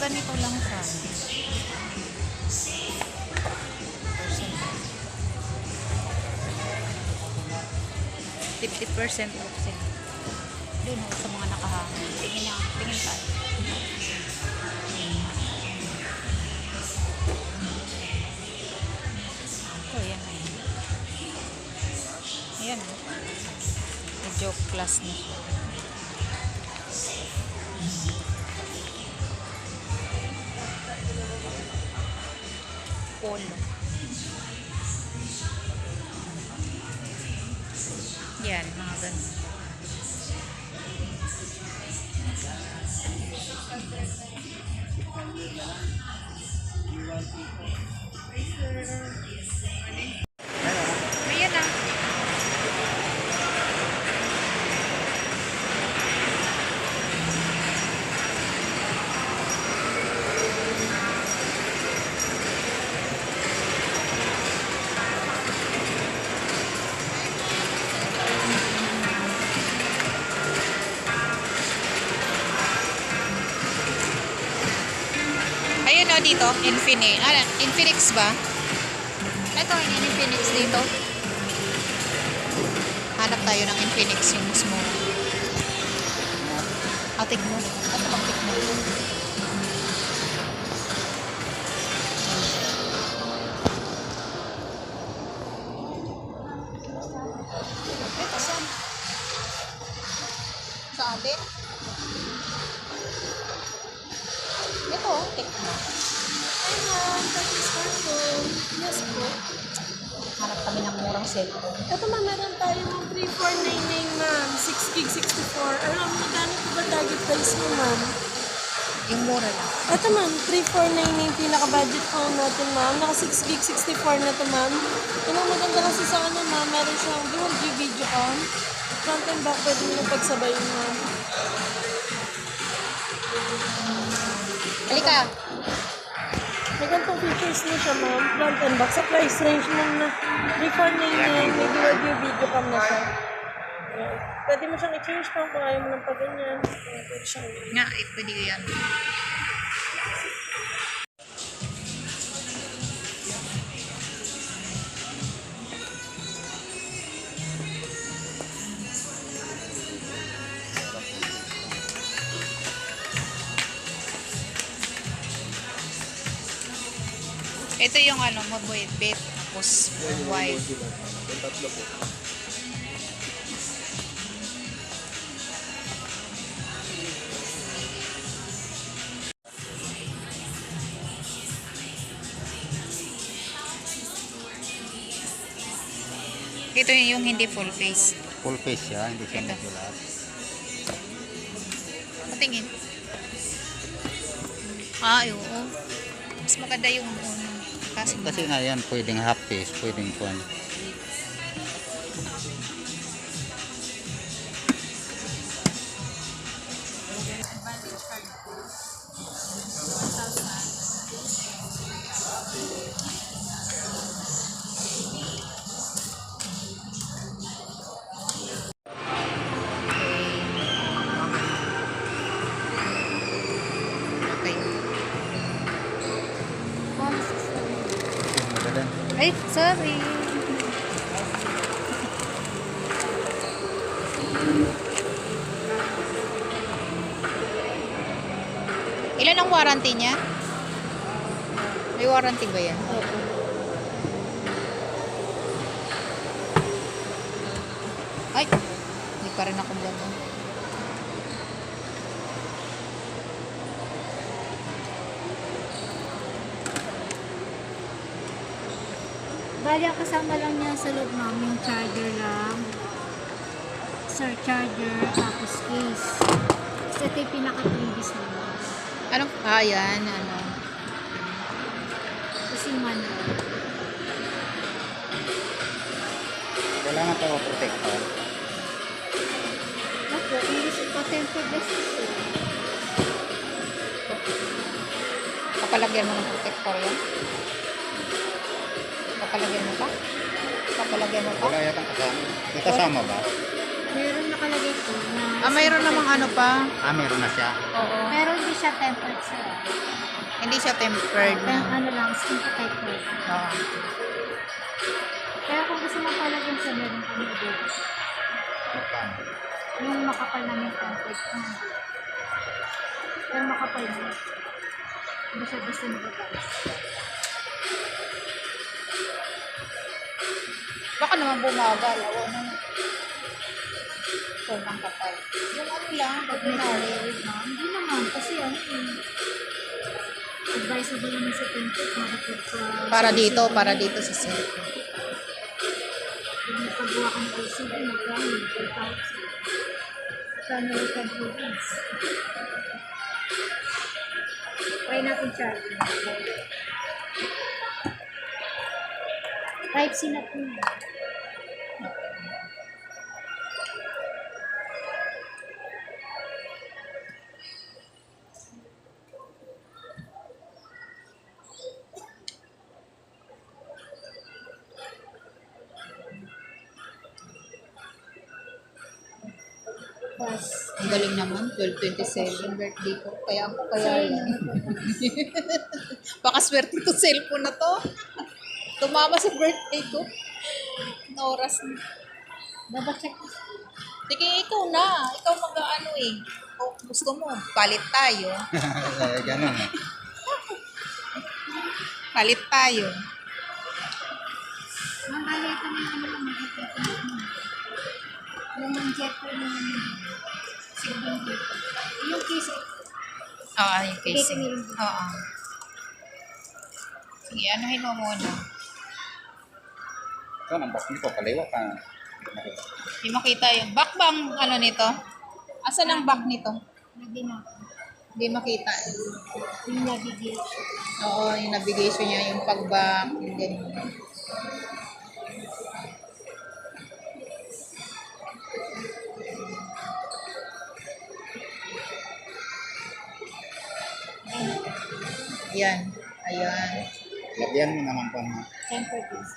ganito lang sana. 50% off sila. Doon sa mga nakahangin. Tingin na, tingin tayo. Ito, yan na yun. Ayan. Medyo class na siya. Polo. Yan, mga ganun. Ayan na. Ayun o dito, Infinix ba? Ito, yung Infinix dito. Hanap tayo ng Infinix yung mas mura. Atik mo. Ito mag-tik mo. Ito saan? Sa atin? Ito, tik mo. Hi ma'am, that is phone. Yes po. Hanap kami ng murang cellphone. Ito ma'am, meron tayo ng 3499 ma'am. 6 gig 64. Alam mo, magkano po ba target price mo ma'am? Yung mura lang. Ito ma'am, 3499 pinaka-budget phone natin ma'am. Naka 6 gig 64 na to ma'am. Yan ang maganda kasi sa ano ma'am, meron siyang dual G video cam. Front and back, pwede mo na pagsabayin ma'am. Halika. May ganitong features na siya ma'am, front and back. Sa price range ma'am na 3499, may dual G video cam na siya. Ayan. Pwede mo siyang i-change pa kung ayaw mo ng pag-ganyan. Pwede siyang Nga, pwede yan. Ito yung ano, maboy bit, tapos wide. Tatlo po. Ito yung hindi full face. Full face siya, hindi siya Ito. magulat. Patingin. Ah, oo. Mas maganda yung kasi Kasi nga yan, pwedeng half face, pwedeng full. okay. Magaling. Ay, sorry. Ilan ang warranty niya? May warranty ba yan? Ay, hindi pa rin ako gano'n. Bali, ang kasama lang niya sa loob ma'am, yung charger lang. Sir, charger, tapos case. Kasi ito yung pinaka-previous na lang. Anong, yan, ano. Tapos yung manual. Kailangan ito protector. Opo, English pa tempered glass ito. Papalagyan mo ng protector yan? Papalagyan mo pa? Papalagyan mo pa? Wala yatang kasama. May kasama ba? Meron nakalagay po na mayroon namang ano pa. Meron na siya. Oo. Pero hindi siya tempered sir. Hindi siya tempered Pero na. ano lang, skin protector. Oo. Pero kung gusto mo palagyan sa meron kami dito. Yung makapal na may tempered. Yung makapal na. Hindi siya gusto nababas. Baka naman bumagal. Awa na. Sobrang kapal. Yung ano lang, ordinary. Hindi naman, kasi ano advisable naman sa tempered Para dito sa cellphone. Kung nagpagawa ka ng LCD, magkano? 4,000. Camera card holdings. Try natin charging. Type C na po. Plus, Ang galing naman, 12/27 birthday ko. Kaya ako sale yan. na po. Baka swerte to cellphone na to. Tumama sa birthday ko. Na oras na. Double check. Sige, ikaw na. Ikaw mag-ano eh. O, gusto mo, palit tayo. Ganun. Palit tayo. Ang balita ng ano lang, makikita ko. Yung jet ko yung silbing dito. Yung case, Oo, yung casing. Casing. Oo. Sige, anuhin mo muna. Ito, ang box nito, kaliwa ka. Hindi makita yung back bang ano nito? Asan ang back nito? lagi na Hindi makita. yung navigation. Oo, yung navigation niya, yung pag-back, yung ganyan. Yan. Ayan. Lagyan mo naman po. Tempered disc.